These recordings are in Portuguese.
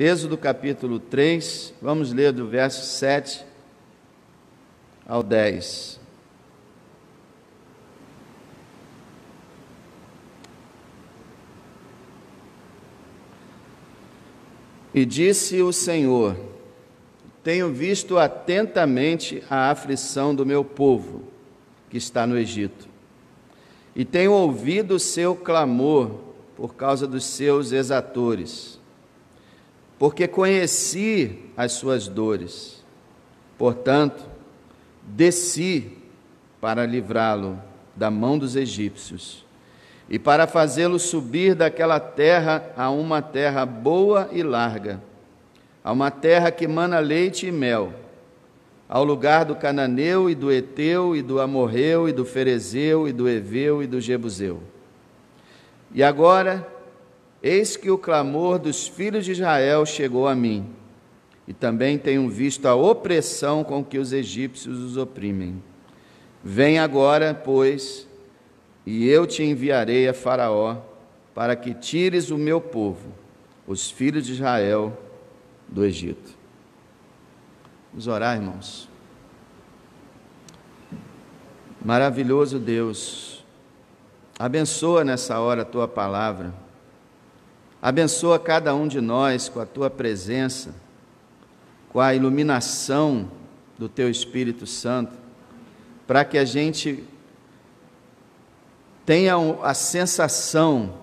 Êxodo capítulo 3, vamos ler do verso 7 ao 10. E disse o Senhor: tenho visto atentamente a aflição do meu povo, que está no Egito, e tenho ouvido o seu clamor por causa dos seus exatores, porque conheci as suas dores. Portanto, desci para livrá-lo da mão dos egípcios e para fazê-lo subir daquela terra a uma terra boa e larga, a uma terra que mana leite e mel, ao lugar do cananeu e do heteu e do amorreu e do ferezeu e do heveu e do jebuseu. E agora, eis que o clamor dos filhos de Israel chegou a mim, e também tenho visto a opressão com que os egípcios os oprimem. Vem agora, pois, e eu te enviarei a Faraó, para que tires o meu povo, os filhos de Israel, do Egito. Vamos orar, irmãos. Maravilhoso Deus, abençoa nessa hora a Tua palavra, abençoa cada um de nós com a Tua presença, com a iluminação do Teu Espírito Santo, para que a gente tenha a sensação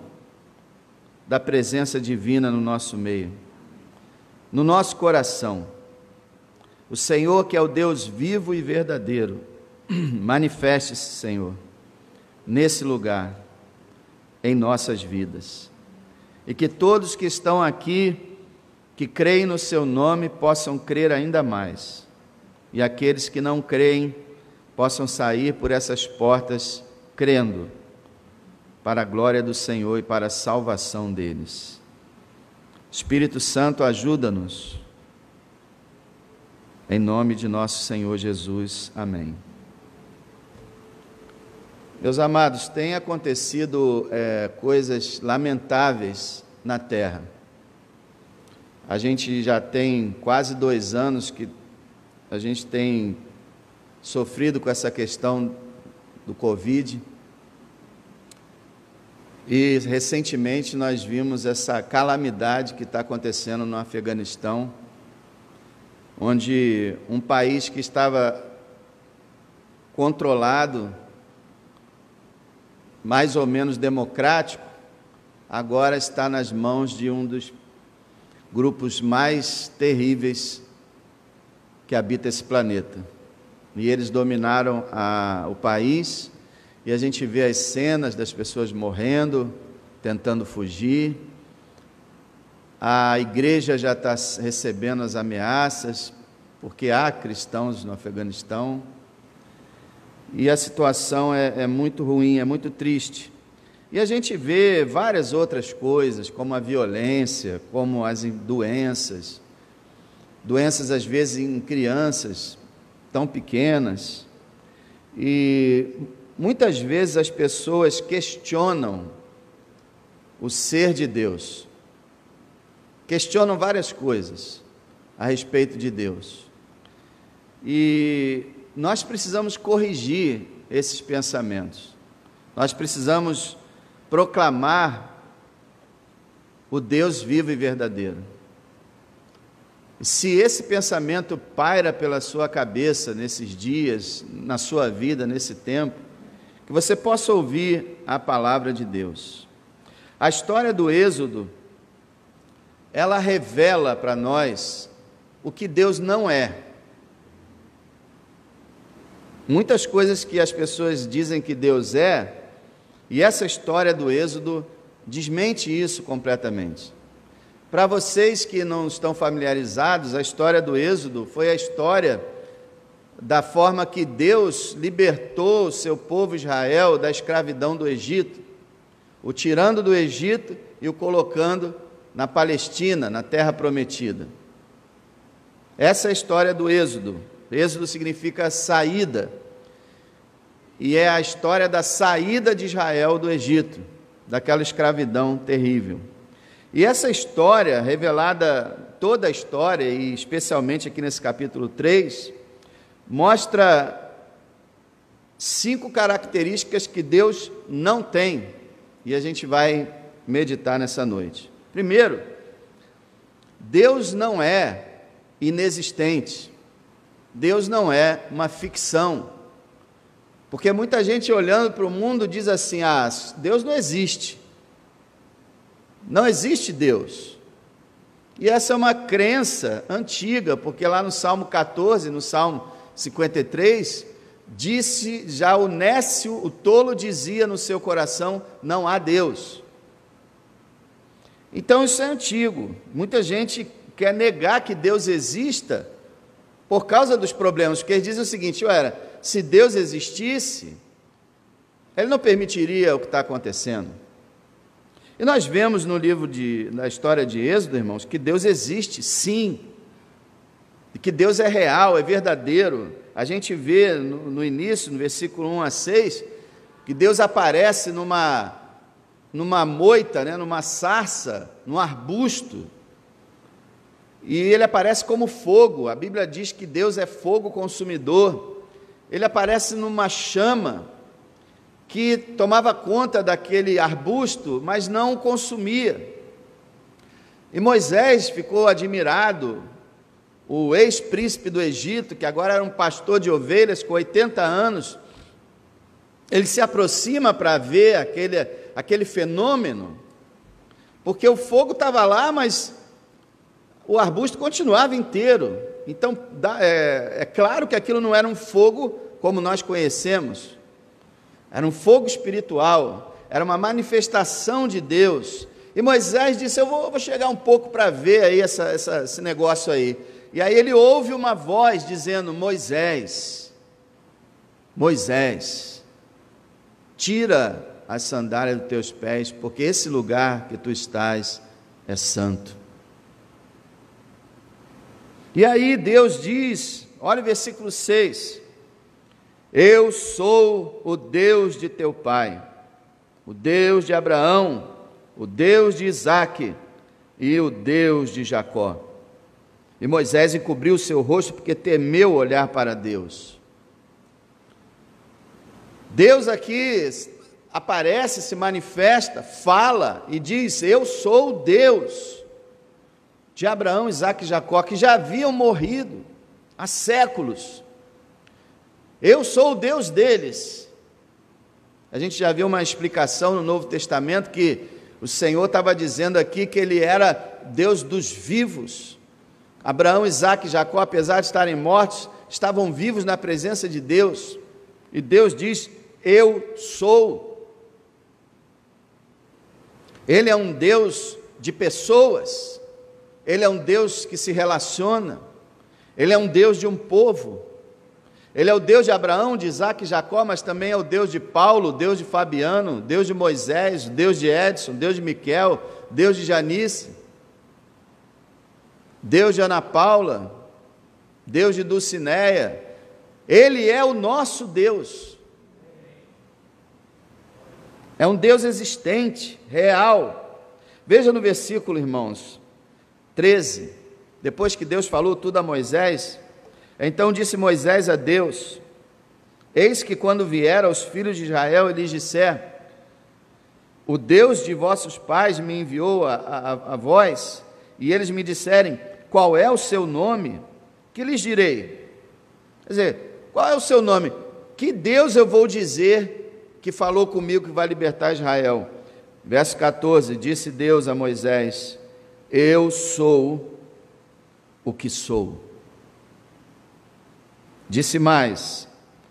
da presença divina no nosso meio, no nosso coração. O Senhor, que é o Deus vivo e verdadeiro, manifeste-se, Senhor, nesse lugar, em nossas vidas. E que todos que estão aqui, que creem no Seu nome, possam crer ainda mais. E aqueles que não creem, possam sair por essas portas crendo, para a glória do Senhor e para a salvação deles. Espírito Santo, ajuda-nos. Em nome de nosso Senhor Jesus. Amém. Meus amados, tem acontecido coisas lamentáveis na terra. A gente já tem quase 2 anos que a gente tem sofrido com essa questão do Covid. E recentemente nós vimos essa calamidade que está acontecendo no Afeganistão, onde um país que estava controlado, mais ou menos democrático, agora está nas mãos de um dos grupos mais terríveis que habita esse planeta. E eles dominaram o país, e a gente vê as cenas das pessoas morrendo, tentando fugir. A igreja já está recebendo as ameaças, porque há cristãos no Afeganistão. E a situação é muito ruim, é muito triste. E a gente vê várias outras coisas, como a violência, como as doenças às vezes em crianças tão pequenas. E muitas vezes as pessoas questionam o ser de Deus, questionam várias coisas a respeito de Deus. E nós precisamos corrigir esses pensamentos, nós precisamos proclamar o Deus vivo e verdadeiro. E se esse pensamento paira pela sua cabeça nesses dias, na sua vida, nesse tempo, que você possa ouvir a palavra de Deus. A história do Êxodo, ela revela para nós o que Deus não é. Muitas coisas que as pessoas dizem que Deus é, e essa história do Êxodo desmente isso completamente. Para vocês que não estão familiarizados, a história do Êxodo foi a história da forma que Deus libertou o seu povo Israel da escravidão do Egito, o tirando do Egito e o colocando na Palestina, na terra prometida. Essa é a história do Êxodo. Êxodo significa saída, e é a história da saída de Israel do Egito, daquela escravidão terrível. E essa história, revelada toda a história, e especialmente aqui nesse capítulo 3, mostra 5 características que Deus não tem, e a gente vai meditar nessa noite. Primeiro, Deus não é inexistente, Deus não é uma ficção, porque muita gente olhando para o mundo diz assim: Deus não existe, não existe Deus. E essa é uma crença antiga, porque lá no Salmo 14, no Salmo 53, disse já o nécio, o tolo dizia no seu coração: não há Deus. Então isso é antigo, muita gente quer negar que Deus exista por causa dos problemas, porque eles dizem o seguinte: se Deus existisse, Ele não permitiria o que está acontecendo. E nós vemos no livro da história de Êxodo, irmãos, que Deus existe, sim, e que Deus é real, é verdadeiro. A gente vê no início, no versículo 1 a 6, que Deus aparece numa moita, numa sarça, num arbusto, e Ele aparece como fogo. A Bíblia diz que Deus é fogo consumidor. Ele aparece numa chama que tomava conta daquele arbusto, mas não o consumia. E Moisés ficou admirado. O ex-príncipe do Egito, que agora era um pastor de ovelhas com 80 anos, ele se aproxima para ver aquele fenômeno, porque o fogo estava lá, mas o arbusto continuava inteiro. Então, é claro que aquilo não era um fogo como nós conhecemos, era um fogo espiritual, era uma manifestação de Deus. E Moisés disse: eu vou chegar um pouco para ver aí esse negócio aí. E aí ele ouve uma voz dizendo: Moisés, Moisés, tira as sandálias dos teus pés, porque esse lugar que tu estás é santo. E aí Deus diz, olha o versículo 6, eu sou o Deus de teu pai, o Deus de Abraão, o Deus de Isaque e o Deus de Jacó. E Moisés encobriu o seu rosto porque temeu olhar para Deus. Deus aqui aparece, se manifesta, fala e diz: eu sou o Deus de Abraão, Isaque e Jacó, que já haviam morrido há séculos. Eu sou o Deus deles. A gente já viu uma explicação no Novo Testamento que o Senhor estava dizendo aqui que Ele era Deus dos vivos. Abraão, Isaque e Jacó, apesar de estarem mortos, estavam vivos na presença de Deus. E Deus diz: eu sou. Ele é um Deus de pessoas, Ele é um Deus que se relaciona, Ele é um Deus de um povo. Ele é o Deus de Abraão, de Isaque e Jacó, mas também é o Deus de Paulo, Deus de Fabiano, Deus de Moisés, Deus de Edson, Deus de Miquel, Deus de Janice, Deus de Ana Paula, Deus de Dulcineia. Ele é o nosso Deus. É um Deus existente, real. Veja no versículo, irmãos, 13, depois que Deus falou tudo a Moisés, então disse Moisés a Deus: eis que quando vier aos filhos de Israel e lhes disser: o Deus de vossos pais me enviou a vós, e eles me disserem: qual é o seu nome? Que lhes direi? Quer dizer, qual é o seu nome? Que Deus eu vou dizer que falou comigo que vai libertar Israel? Verso 14, disse Deus a Moisés: eu sou o que sou. Disse mais: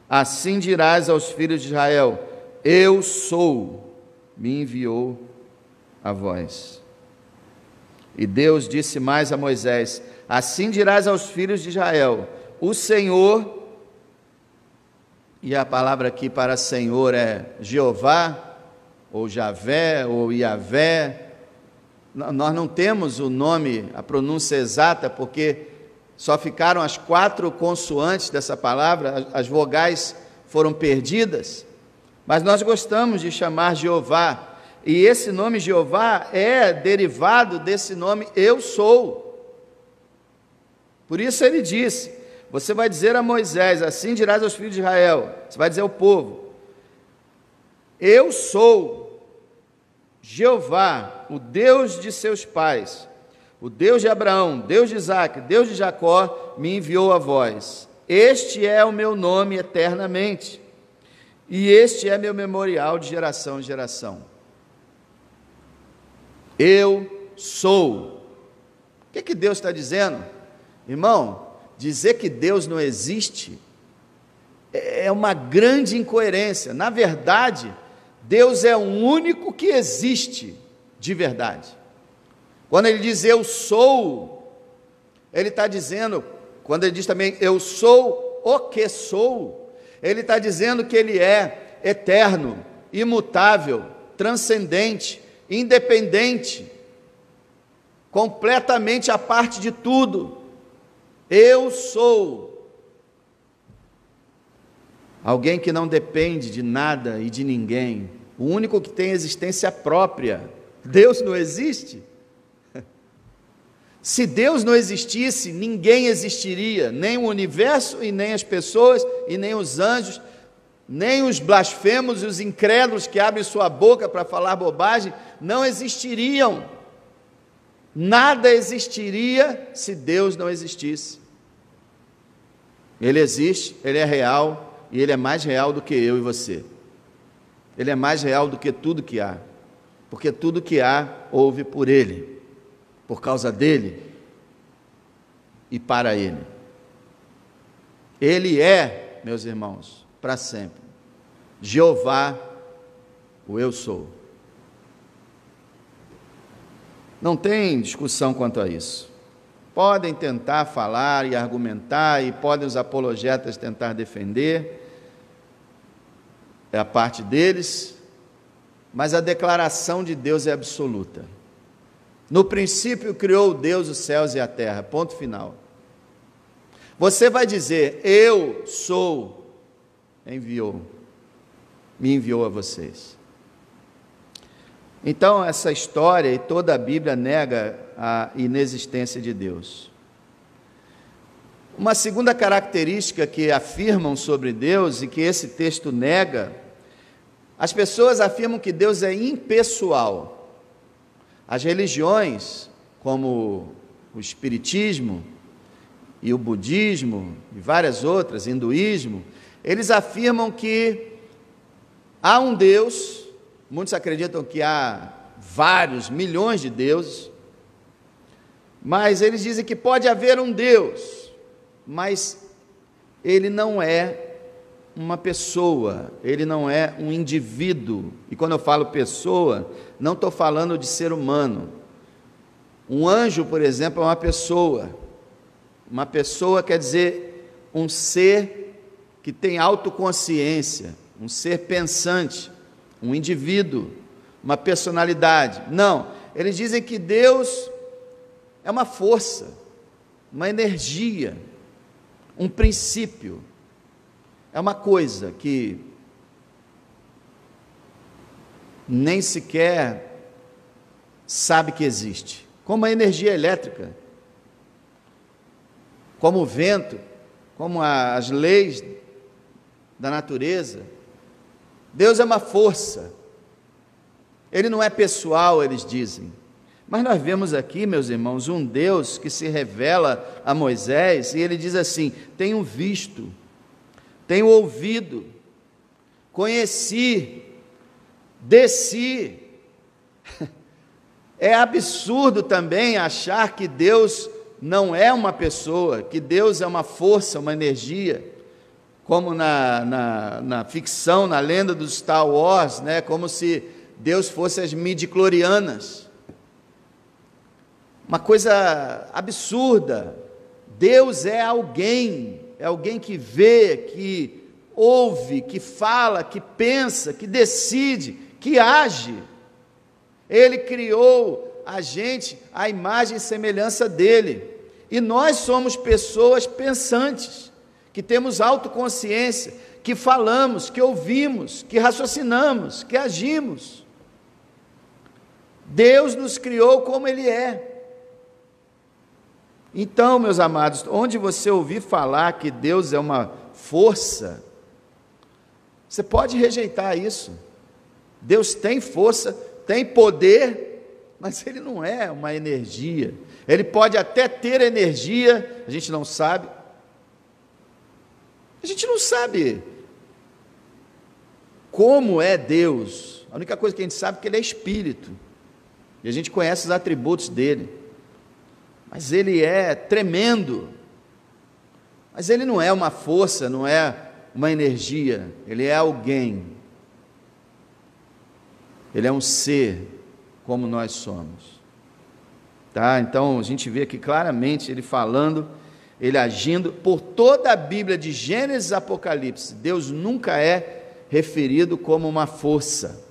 assim dirás aos filhos de Israel: eu sou, me enviou a vós. E Deus disse mais a Moisés: assim dirás aos filhos de Israel: o Senhor, e a palavra aqui para Senhor é Jeová, ou Javé, ou Iavé. Nós não temos o nome, a pronúncia exata, porque só ficaram as 4 consoantes dessa palavra, as vogais foram perdidas, mas nós gostamos de chamar Jeová, e esse nome Jeová é derivado desse nome eu sou. Por isso ele disse: você vai dizer a Moisés, assim dirás aos filhos de Israel, você vai dizer ao povo: eu sou Jeová, o Deus de seus pais, o Deus de Abraão, Deus de Isaque, Deus de Jacó, me enviou a vós. Este é o meu nome eternamente, e este é meu memorial de geração em geração. Eu sou. O que Deus está dizendo? Irmão, dizer que Deus não existe é uma grande incoerência. Na verdade, Deus é o único que existe de verdade. Quando ele diz eu sou, ele está dizendo, quando ele diz também eu sou o que sou, ele está dizendo que ele é eterno, imutável, transcendente, independente, completamente à parte de tudo. Eu sou alguém que não depende de nada e de ninguém, o único que tem existência própria. Deus não existe? Se Deus não existisse, ninguém existiria, nem o universo, e nem as pessoas, e nem os anjos, nem os blasfemos e os incrédulos que abrem sua boca para falar bobagem, não existiriam. Nada existiria se Deus não existisse. Ele existe, Ele é real, e Ele é mais real do que eu e você. Ele é mais real do que tudo que há, porque tudo que há houve por Ele, por causa dEle e para Ele. Ele é, meus irmãos, para sempre, Jeová, o eu sou. Não tem discussão quanto a isso. Podem tentar falar e argumentar, e podem os apologetas tentar defender, é a parte deles, mas a declaração de Deus é absoluta. No princípio criou Deus os céus e a terra, ponto final. Você vai dizer, eu sou, me enviou a vocês. Então, essa história e toda a Bíblia nega a inexistência de Deus. Uma segunda característica que afirmam sobre Deus e que esse texto nega, as pessoas afirmam que Deus é impessoal. As religiões, como o Espiritismo e o Budismo e várias outras, hinduísmo, eles afirmam que há um Deus. Muitos acreditam que há vários, milhões de deuses, mas eles dizem que pode haver um Deus, mas ele não é uma pessoa, ele não é um indivíduo. E quando eu falo pessoa, não estou falando de ser humano. Um anjo, por exemplo, é uma pessoa. Uma pessoa quer dizer um ser que tem autoconsciência, um ser pensante, um indivíduo, uma personalidade. Não, eles dizem que Deus é uma força, uma energia, um princípio, é uma coisa que nem sequer sabe que existe, como a energia elétrica, como o vento, como as leis da natureza. Deus é uma força, Ele não é pessoal, eles dizem. Mas nós vemos aqui, meus irmãos, um Deus que se revela a Moisés, e Ele diz assim: tenho visto, tenho ouvido, conheci, desci. É absurdo também achar que Deus não é uma pessoa, que Deus é uma força, uma energia, como na ficção, na lenda do Star Wars, né? Como se Deus fosse as midi-chlorianas. Uma coisa absurda. Deus é alguém que vê, que ouve, que fala, que pensa, que decide, que age. Ele criou a gente à imagem e semelhança dele. E nós somos pessoas pensantes, que temos autoconsciência, que falamos, que ouvimos, que raciocinamos, que agimos. Deus nos criou como Ele é. Então, meus amados, onde você ouvir falar que Deus é uma força, você pode rejeitar isso. Deus tem força, tem poder, mas Ele não é uma energia. Ele pode até ter energia, a gente não sabe. A gente não sabe como é Deus. A única coisa que a gente sabe é que Ele é Espírito. E a gente conhece os atributos dEle. Mas Ele é tremendo. Mas Ele não é uma força, não é uma energia. Ele é alguém. Ele é um ser como nós somos. Tá? Então a gente vê aqui claramente Ele falando, Ele agindo por toda a Bíblia, de Gênesis a Apocalipse. Deus nunca é referido como uma força.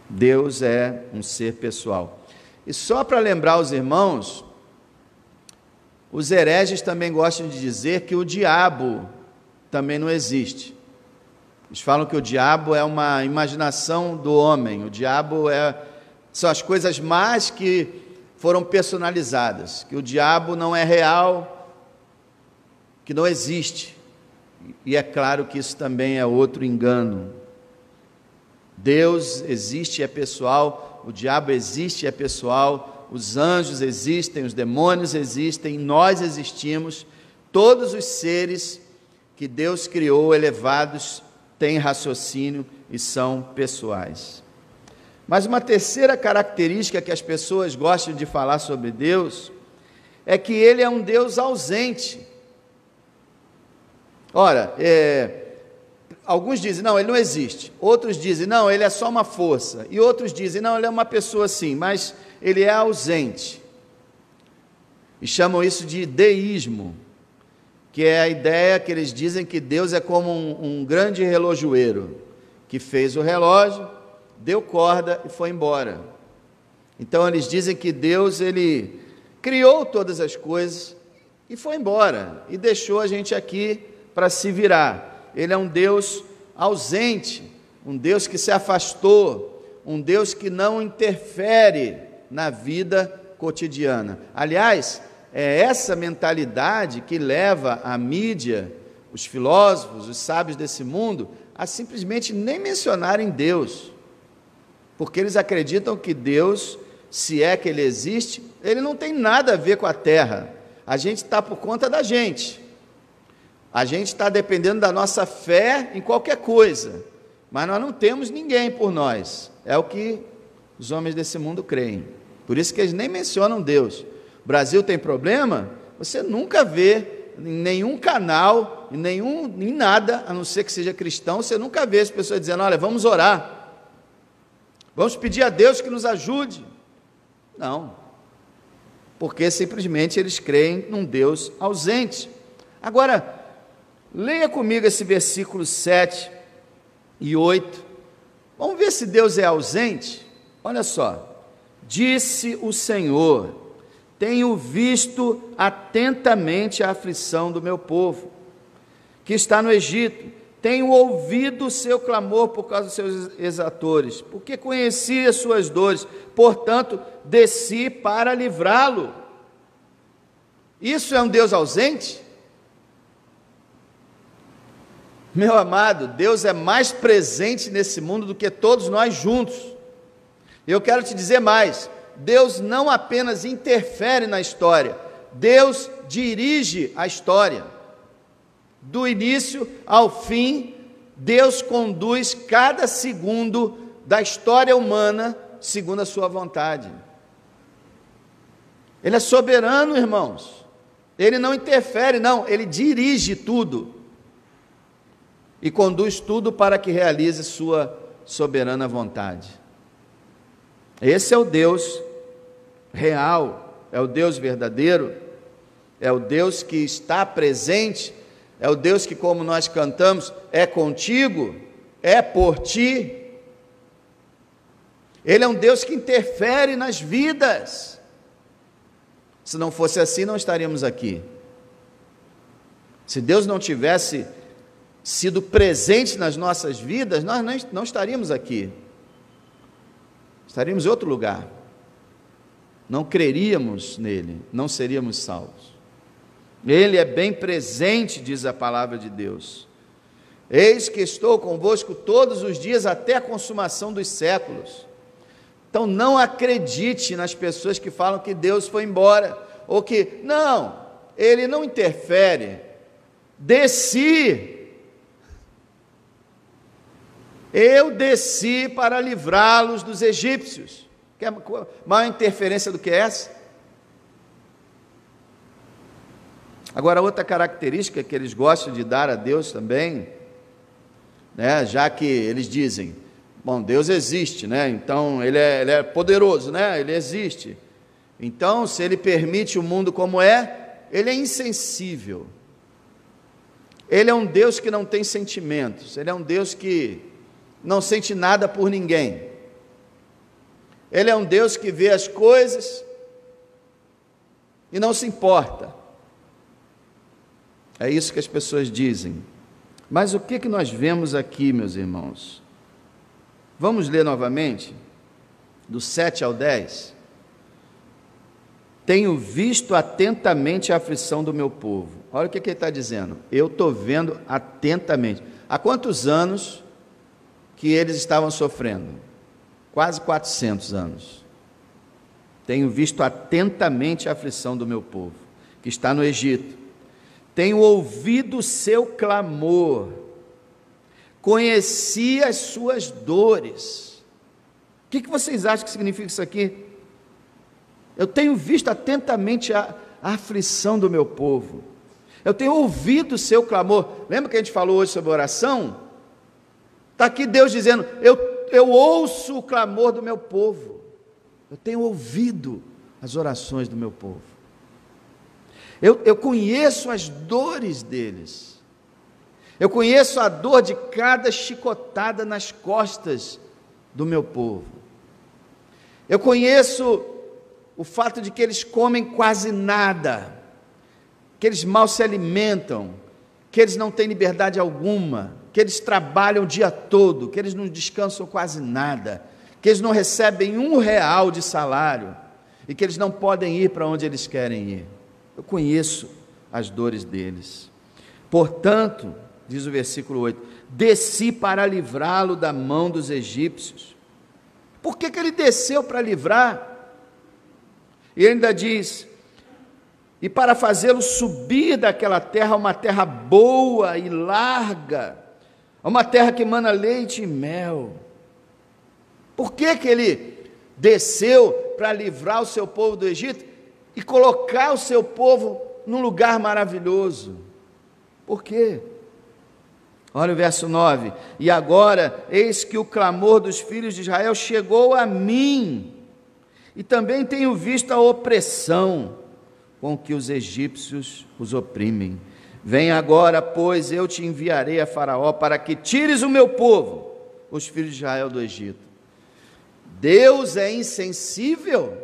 Deus é um ser pessoal. E só para lembrar os irmãos, os hereges também gostam de dizer que o diabo também não existe. Eles falam que o diabo é uma imaginação do homem, o diabo são as coisas más que foram personalizadas, que o diabo não é real, que não existe. E é claro que isso também é outro engano. Deus existe e é pessoal, o diabo existe e é pessoal, os anjos existem, os demônios existem, nós existimos, todos os seres que Deus criou, elevados, têm raciocínio e são pessoais. Mas uma terceira característica que as pessoas gostam de falar sobre Deus é que Ele é um Deus ausente. Ora, alguns dizem, não, Ele não existe. Outros dizem, não, Ele é só uma força. E outros dizem, não, Ele é uma pessoa sim, mas Ele é ausente. E chamam isso de deísmo, que é a ideia que eles dizem que Deus é como um grande relojoeiro, que fez o relógio, deu corda e foi embora. Então eles dizem que Deus, Ele criou todas as coisas e foi embora, e deixou a gente aqui para se virar. Ele é um Deus ausente, um Deus que se afastou, um Deus que não interfere na vida cotidiana. Aliás, é essa mentalidade que leva a mídia, os filósofos, os sábios desse mundo, a simplesmente nem mencionarem Deus, porque eles acreditam que Deus, se é que Ele existe, Ele não tem nada a ver com a terra. A gente está por conta da gente. A gente está dependendo da nossa fé em qualquer coisa, mas nós não temos ninguém por nós. É o que os homens desse mundo creem. Por isso que eles nem mencionam Deus. O Brasil tem problema? Você nunca vê em nenhum canal, em nada, a não ser que seja cristão, você nunca vê as pessoas dizendo, olha, vamos orar. Vamos pedir a Deus que nos ajude. Não. Porque simplesmente eles creem num Deus ausente. Agora, leia comigo esse versículo 7 e 8. Vamos ver se Deus é ausente? Olha só. Disse o Senhor, tenho visto atentamente a aflição do meu povo, que está no Egito. Tenho ouvido o seu clamor por causa dos seus exatores, porque conheci as suas dores, portanto, desci para livrá-lo. Isso é um Deus ausente? Meu amado, Deus é mais presente nesse mundo do que todos nós juntos. Eu quero te dizer mais, Deus não apenas interfere na história, Deus dirige a história. Do início ao fim, Deus conduz cada segundo da história humana segundo a sua vontade. Ele é soberano, irmãos. Ele não interfere, não, Ele dirige tudo e conduz tudo para que realize sua soberana vontade. Esse é o Deus real, é o Deus verdadeiro, é o Deus que está presente, é o Deus que, como nós cantamos, é contigo, é por ti. Ele é um Deus que interfere nas vidas. Se não fosse assim, não estaríamos aqui. Se Deus não tivesse sido presente nas nossas vidas, nós não estaríamos aqui. Estaríamos em outro lugar. não creríamos nele, não seríamos salvos. Ele é bem presente, diz a palavra de Deus. Eis que estou convosco todos os dias até a consumação dos séculos. Então não acredite nas pessoas que falam que Deus foi embora, ou que, não, ele não interfere. Desci. Eu desci para livrá-los dos egípcios. Quer maior interferência do que essa? Agora, outra característica que eles gostam de dar a Deus também, né, já que eles dizem, bom, Deus existe, né, então ele é poderoso, né, ele existe. Então, se ele permite o mundo como é, ele é insensível. Ele é um Deus que não tem sentimentos, ele é um Deus que não sente nada por ninguém. Ele é um Deus que vê as coisas e não se importa. É isso que as pessoas dizem. Mas o que nós vemos aqui, meus irmãos? Vamos ler novamente, do 7 ao 10. Tenho visto atentamente a aflição do meu povo. Olha o que ele está dizendo. Eu estou vendo atentamente. Há quantos anos que eles estavam sofrendo? Quase 400 anos. Tenho visto atentamente a aflição do meu povo, que está no Egito. Tenho ouvido o seu clamor, conheci as suas dores. O que vocês acham que significa isso aqui? Eu tenho visto atentamente a aflição do meu povo, eu tenho ouvido o seu clamor. Lembra que a gente falou hoje sobre oração? Está aqui Deus dizendo, eu ouço o clamor do meu povo, eu tenho ouvido as orações do meu povo. Eu conheço as dores deles, eu conheço a dor de cada chicotada nas costas do meu povo, eu conheço o fato de que eles comem quase nada, que eles mal se alimentam, que eles não têm liberdade alguma, que eles trabalham o dia todo, que eles não descansam quase nada, que eles não recebem R$1 de salário, e que eles não podem ir para onde eles querem ir. Eu conheço as dores deles. Portanto, diz o versículo 8, desci para livrá-lo da mão dos egípcios. Por que ele desceu para livrar? E ele ainda diz, e para fazê-lo subir daquela terra, uma terra boa e larga, uma terra que emana leite e mel. Por que ele desceu para livrar o seu povo do Egito e colocar o seu povo num lugar maravilhoso? Por quê? Olha o verso 9, e agora, eis que o clamor dos filhos de Israel chegou a mim, e também tenho visto a opressão com que os egípcios os oprimem. Vem agora, pois, eu te enviarei a Faraó, para que tires o meu povo, os filhos de Israel, do Egito. Deus é insensível?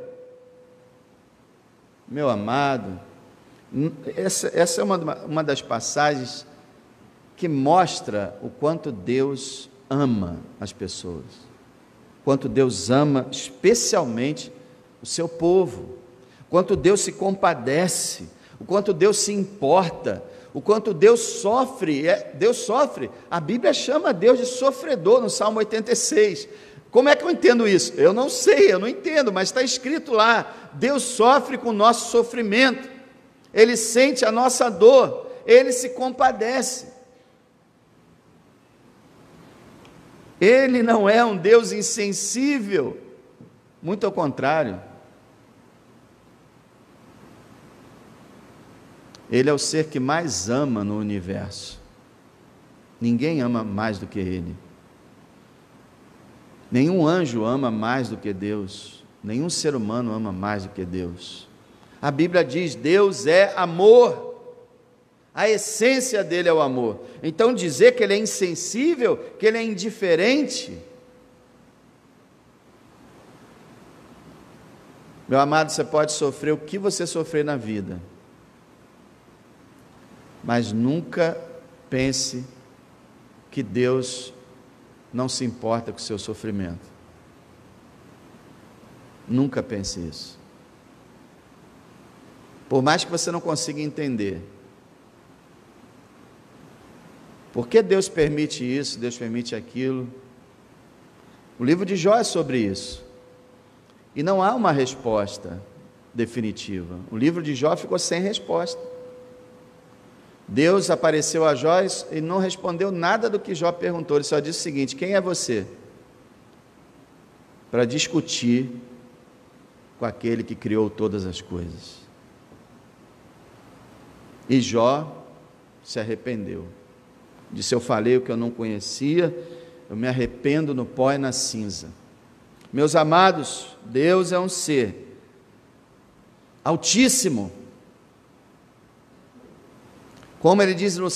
Meu amado, essa é uma das passagens que mostra o quanto Deus ama as pessoas, o quanto Deus ama especialmente o seu povo, o quanto Deus se compadece, o quanto Deus se importa, o quanto Deus sofre. Deus sofre, a Bíblia chama Deus de sofredor no Salmo 86. Como é que eu entendo isso? Eu não sei, eu não entendo, mas está escrito lá, Deus sofre com o nosso sofrimento, Ele sente a nossa dor, Ele se compadece. Ele não é um Deus insensível, muito ao contrário. Ele é o ser que mais ama no universo. Ninguém ama mais do que Ele. Nenhum anjo ama mais do que Deus. Nenhum ser humano ama mais do que Deus. A Bíblia diz, Deus é amor. A essência dele é o amor. Então dizer que ele é insensível, que ele é indiferente, meu amado, você pode sofrer o que você sofrer na vida, mas nunca pense que Deus não se importa com o seu sofrimento. Nunca pense isso. Por mais que você não consiga entender. Por que Deus permite isso, Deus permite aquilo? O livro de Jó é sobre isso. E não há uma resposta definitiva. O livro de Jó ficou sem resposta. Deus apareceu a Jó e não respondeu nada do que Jó perguntou. Ele só disse o seguinte: quem é você? Para discutir com aquele que criou todas as coisas. E Jó se arrependeu. Disse: eu falei o que eu não conhecia, eu me arrependo no pó e na cinza. Meus amados, Deus é um ser altíssimo. Como ele diz no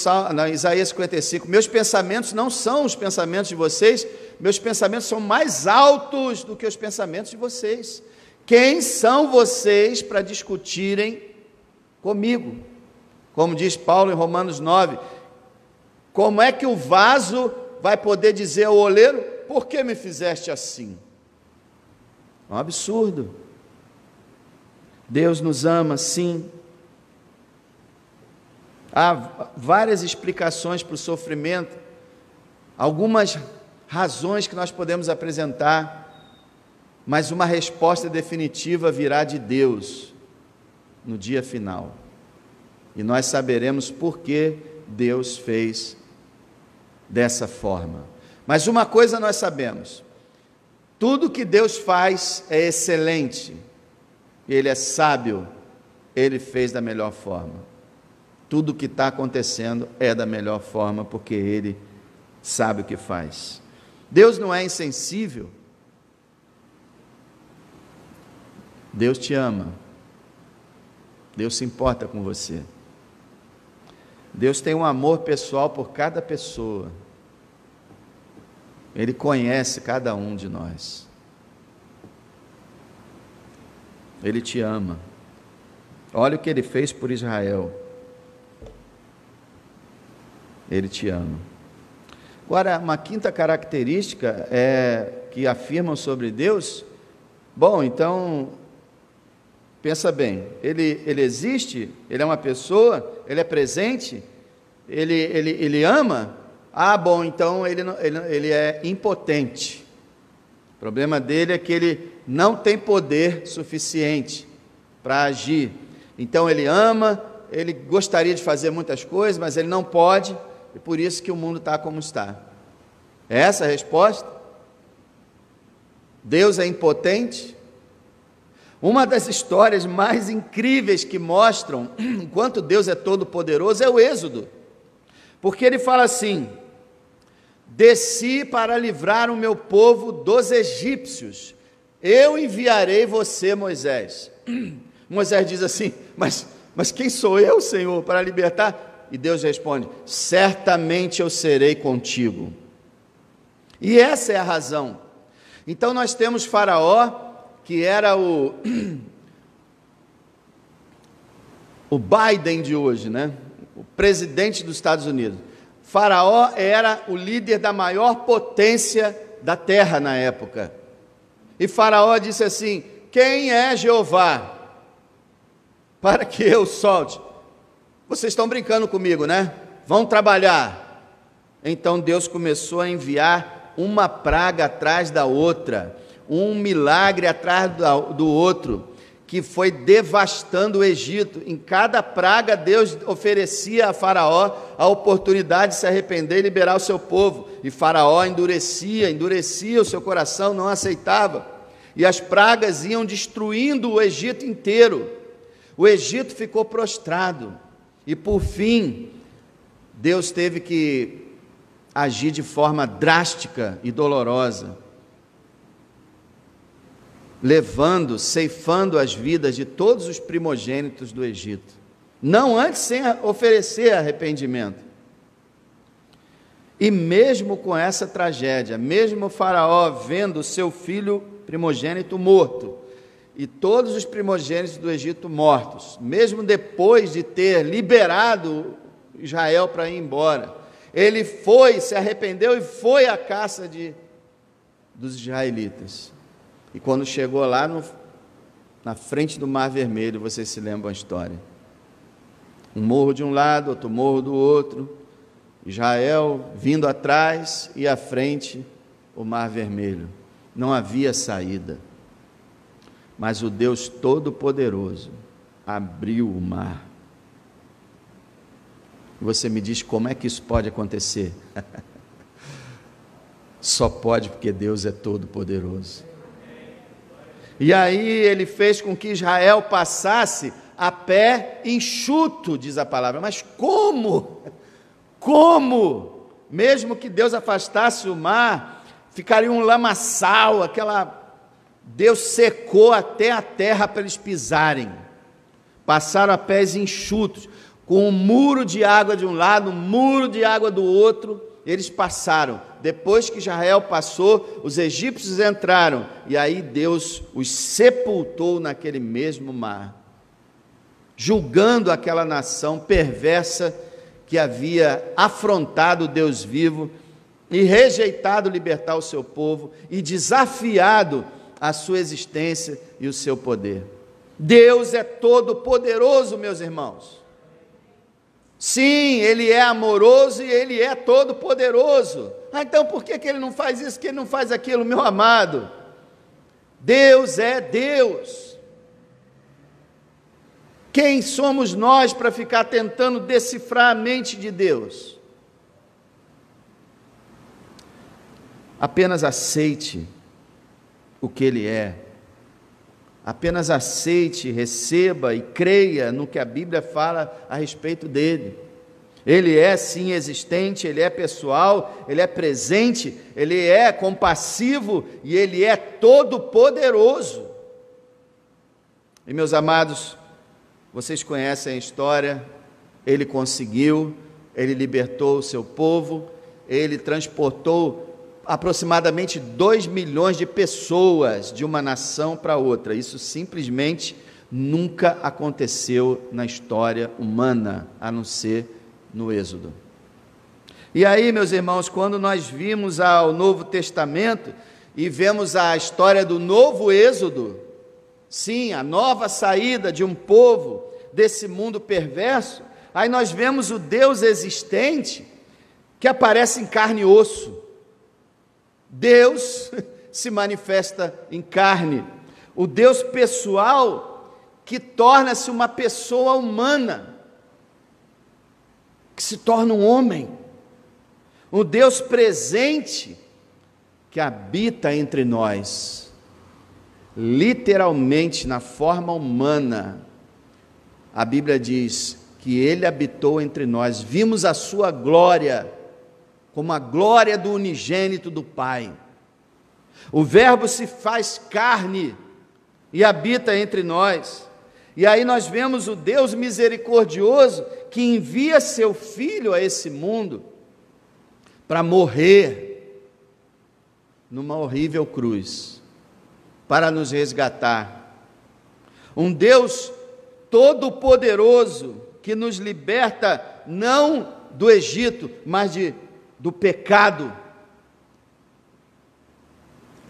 Isaías 55, meus pensamentos não são os pensamentos de vocês, meus pensamentos são mais altos do que os pensamentos de vocês. Quem são vocês para discutirem comigo? Como diz Paulo em Romanos 9, como é que o vaso vai poder dizer ao oleiro: por que me fizeste assim? É um absurdo. Deus nos ama, sim. Há várias explicações para o sofrimento, algumas razões que nós podemos apresentar, mas uma resposta definitiva virá de Deus no dia final. E nós saberemos por que Deus fez dessa forma. Mas uma coisa nós sabemos: tudo que Deus faz é excelente, Ele é sábio, Ele fez da melhor forma. Tudo que está acontecendo é da melhor forma, porque Ele sabe o que faz. Deus não é insensível. Deus te ama. Deus se importa com você. Deus tem um amor pessoal por cada pessoa. Ele conhece cada um de nós. Ele te ama. Olha o que Ele fez por Israel. Ele te ama. Agora, uma quinta característica que afirmam sobre Deus. Bom, então, pensa bem, ele existe, Ele é uma pessoa, Ele é presente, Ele ama. Ah, bom, então ele é impotente. O problema dele é que Ele não tem poder suficiente para agir. Então Ele ama, Ele gostaria de fazer muitas coisas, mas Ele não pode, e por isso que o mundo está como está. É essa a resposta? Deus é impotente? Uma das histórias mais incríveis que mostram o quanto Deus é todo-poderoso é o Êxodo, porque Ele fala assim: desci para livrar o meu povo dos egípcios, eu enviarei você, Moisés. Moisés diz assim: mas quem sou eu, Senhor, para libertar? E Deus responde: certamente eu serei contigo. E essa é a razão. Então nós temos Faraó, que era o Biden de hoje, né? O presidente dos Estados Unidos. Faraó era o líder da maior potência da terra na época. E Faraó disse assim: quem é Jeová para que eu solte? Vocês estão brincando comigo, né? Vão trabalhar. Então Deus começou a enviar uma praga atrás da outra, um milagre atrás do outro, que foi devastando o Egito. Em cada praga Deus oferecia a Faraó a oportunidade de se arrepender e liberar o seu povo, e Faraó endurecia o seu coração, não aceitava, e as pragas iam destruindo o Egito inteiro. O Egito ficou prostrado, e por fim Deus teve que agir de forma drástica e dolorosa, ceifando as vidas de todos os primogênitos do Egito, não antes sem oferecer arrependimento. E mesmo com essa tragédia, mesmo o Faraó vendo o seu filho primogênito morto, e todos os primogênitos do Egito mortos, mesmo depois de ter liberado Israel para ir embora, ele se arrependeu e foi à caça dos israelitas. E quando chegou lá, na frente do Mar Vermelho, vocês se lembram a história. Um morro de um lado, outro morro do outro, Israel vindo atrás e à frente o Mar Vermelho. Não havia saída, mas o Deus Todo-Poderoso abriu o mar. Você me diz como é que isso pode acontecer? Só pode porque Deus é todo-poderoso. E aí ele fez com que Israel passasse a pé enxuto, diz a palavra. Mas como? Como? Mesmo que Deus afastasse o mar, ficaria um lamaçal, Deus secou até a terra para eles pisarem. Passaram a pés enxutos, com um muro de água de um lado, um muro de água do outro, eles passaram. Depois que Israel passou, os egípcios entraram, e aí Deus os sepultou naquele mesmo mar, julgando aquela nação perversa que havia afrontado o Deus vivo e rejeitado libertar o seu povo e desafiado a sua existência e o seu poder. Deus é todo poderoso, meus irmãos. Sim, Ele é amoroso e Ele é todo poderoso. Então por que Ele não faz isso, que Ele não faz aquilo, meu amado? Deus é Deus. Quem somos nós para ficar tentando decifrar a mente de Deus? Apenas aceite o que Ele é. Apenas aceite, receba e creia no que a Bíblia fala a respeito dele. Ele é sim existente, ele é pessoal, ele é presente, ele é compassivo e ele é todo poderoso. E meus amados, vocês conhecem a história, ele conseguiu, ele libertou o seu povo, ele transportou aproximadamente 2 milhões de pessoas de uma nação para outra. Isso simplesmente nunca aconteceu na história humana, a não ser no Êxodo. E aí, meus irmãos, quando nós vimos ao Novo Testamento e vemos a história do novo Êxodo, sim, a nova saída de um povo desse mundo perverso, aí nós vemos o Deus existente que aparece em carne e osso. Deus se manifesta em carne, o Deus pessoal que torna-se uma pessoa humana, que se torna um homem, o Deus presente que habita entre nós, literalmente na forma humana. A Bíblia diz que Ele habitou entre nós, vimos a sua glória, como a glória do unigênito do Pai. O Verbo se faz carne e habita entre nós. E aí nós vemos o Deus misericordioso que envia seu Filho a esse mundo para morrer numa horrível cruz, para nos resgatar. Um Deus todo-poderoso que nos liberta não do Egito, mas do pecado,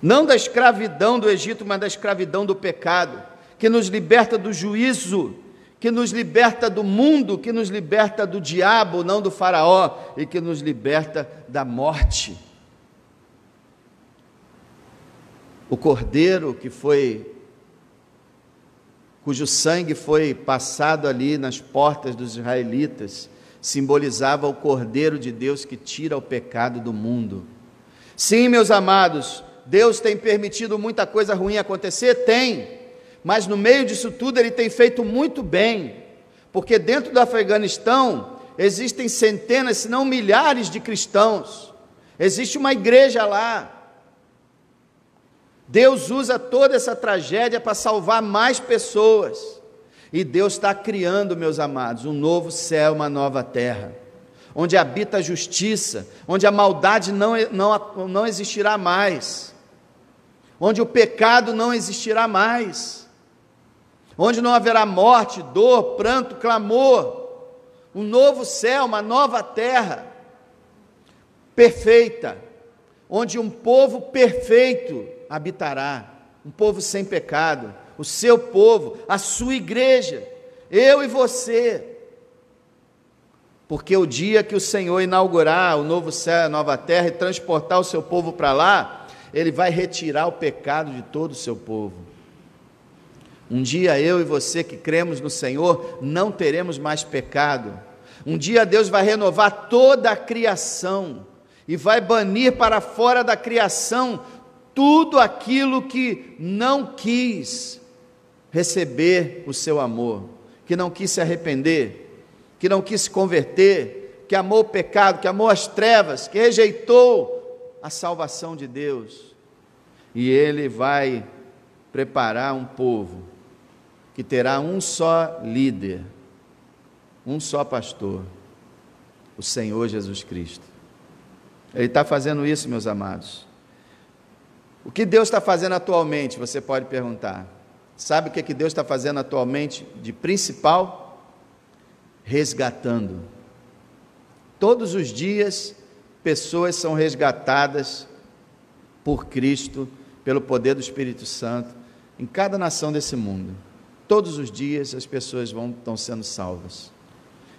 não da escravidão do Egito, mas da escravidão do pecado, que nos liberta do juízo, que nos liberta do mundo, que nos liberta do diabo, não do faraó, e que nos liberta da morte. O cordeiro cujo sangue foi passado ali nas portas dos israelitas, simbolizava o Cordeiro de Deus que tira o pecado do mundo. Sim, meus amados, Deus tem permitido muita coisa ruim acontecer? Tem, mas no meio disso tudo Ele tem feito muito bem, porque dentro do Afeganistão existem centenas, se não milhares de cristãos, existe uma igreja lá. Deus usa toda essa tragédia para salvar mais pessoas. E Deus está criando, meus amados, um novo céu, uma nova terra, onde habita a justiça, onde a maldade não existirá mais, onde o pecado não existirá mais, onde não haverá morte, dor, pranto, clamor. Um novo céu, uma nova terra, perfeita, onde um povo perfeito habitará, um povo sem pecado, o seu povo, a sua igreja, eu e você. Porque o dia que o Senhor inaugurar o novo céu e a nova terra e transportar o seu povo para lá, Ele vai retirar o pecado de todo o seu povo. Um dia eu e você que cremos no Senhor, não teremos mais pecado. Um dia Deus vai renovar toda a criação e vai banir para fora da criação tudo aquilo que não quis receber o seu amor, que não quis se arrepender, que não quis se converter, que amou o pecado, que amou as trevas, que rejeitou a salvação de Deus. E Ele vai preparar um povo que terá um só líder, um só pastor, o Senhor Jesus Cristo. Ele está fazendo isso, meus amados. O que Deus está fazendo atualmente, você pode perguntar. Sabe o que Deus está fazendo atualmente de principal? Resgatando. Todos os dias, pessoas são resgatadas por Cristo, pelo poder do Espírito Santo, em cada nação desse mundo. Todos os dias as pessoas estão sendo salvas.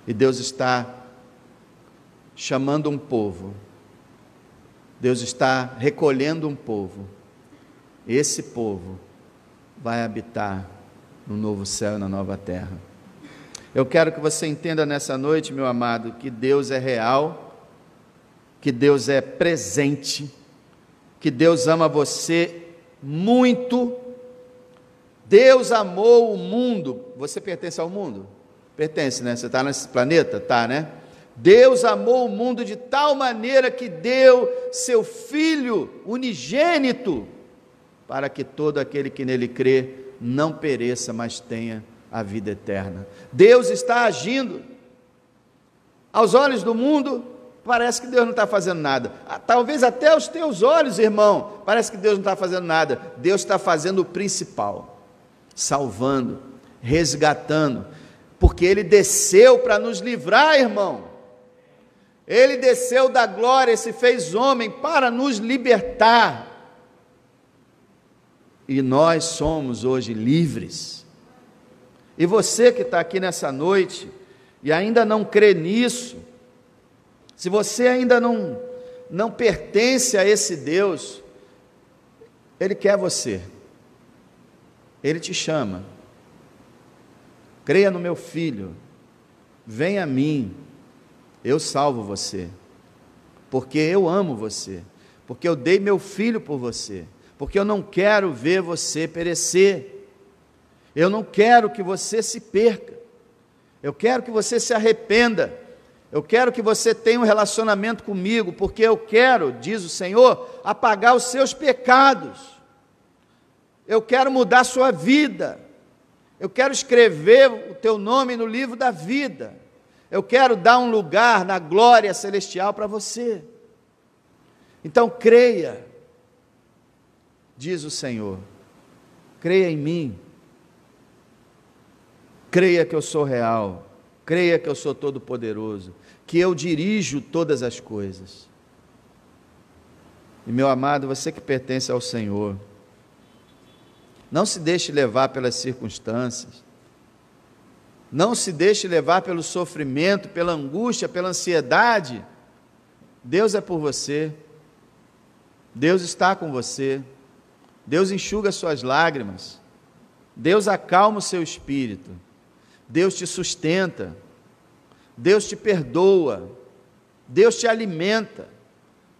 E Deus está chamando um povo. Deus está recolhendo um povo. Esse povo vai habitar no novo céu e na nova terra. Eu quero que você entenda nessa noite, meu amado, que Deus é real, que Deus é presente, que Deus ama você muito. Deus amou o mundo. Você pertence ao mundo? Pertence, né? Você está nesse planeta? Tá, né? Deus amou o mundo de tal maneira que deu seu Filho unigênito, para que todo aquele que nele crê não pereça, mas tenha a vida eterna. Deus está agindo. Aos olhos do mundo, parece que Deus não está fazendo nada. Talvez até aos teus olhos, irmão, parece que Deus não está fazendo nada. Deus está fazendo o principal, salvando, resgatando, porque Ele desceu para nos livrar, irmão. Ele desceu da glória, se fez homem para nos libertar. E nós somos hoje livres. E você que está aqui nessa noite e ainda não crê nisso, se você ainda não pertence a esse Deus, Ele quer você. Ele te chama. Creia no meu Filho. Venha a mim. Eu salvo você. Porque eu amo você. Porque eu dei meu Filho por você. Porque eu não quero ver você perecer. Eu não quero que você se perca. Eu quero que você se arrependa. Eu quero que você tenha um relacionamento comigo, porque eu quero, diz o Senhor, apagar os seus pecados. Eu quero mudar a sua vida. Eu quero escrever o teu nome no livro da vida. Eu quero dar um lugar na glória celestial para você. Então creia, diz o Senhor. Creia em mim. Creia que eu sou real. Creia que eu sou todo-poderoso, que eu dirijo todas as coisas. E meu amado, você que pertence ao Senhor, não se deixe levar pelas circunstâncias, não se deixe levar pelo sofrimento, pela angústia, pela ansiedade. Deus é por você, Deus está com você, Deus enxuga suas lágrimas, Deus acalma o seu espírito, Deus te sustenta, Deus te perdoa, Deus te alimenta,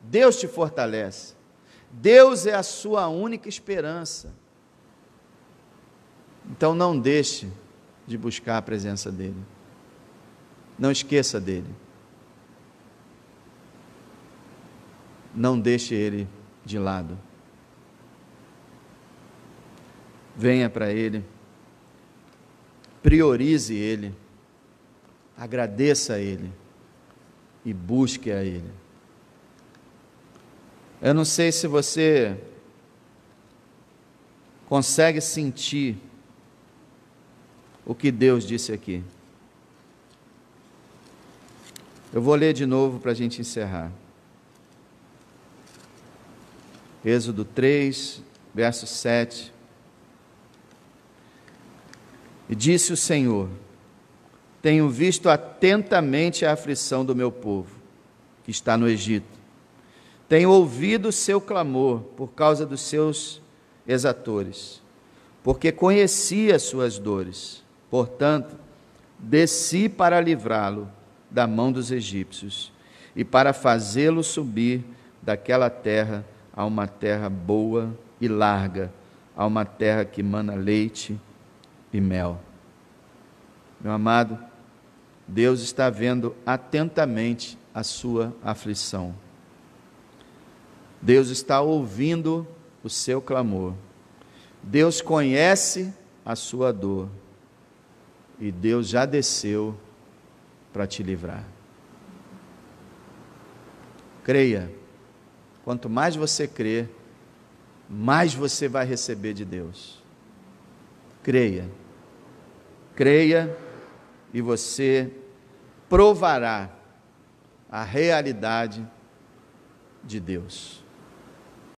Deus te fortalece. Deus é a sua única esperança. Então não deixe de buscar a presença dEle. Não esqueça dEle. Não deixe Ele de lado. Venha para Ele. Priorize Ele, agradeça a Ele e busque a Ele. Eu não sei se você consegue sentir o que Deus disse aqui. Eu vou ler de novo para a gente encerrar. Êxodo 3, verso 7. E disse o Senhor: tenho visto atentamente a aflição do meu povo, que está no Egito. Tenho ouvido o seu clamor por causa dos seus exatores, porque conheci as suas dores. Portanto, desci para livrá-lo da mão dos egípcios e para fazê-lo subir daquela terra a uma terra boa e larga, a uma terra que mana leite e mel. Meu amado, Deus está vendo atentamente a sua aflição. Deus está ouvindo o seu clamor. Deus conhece a sua dor. E Deus já desceu para te livrar. Creia. Quanto mais você crer, mais você vai receber de Deus. Creia. Creia e você provará a realidade de Deus.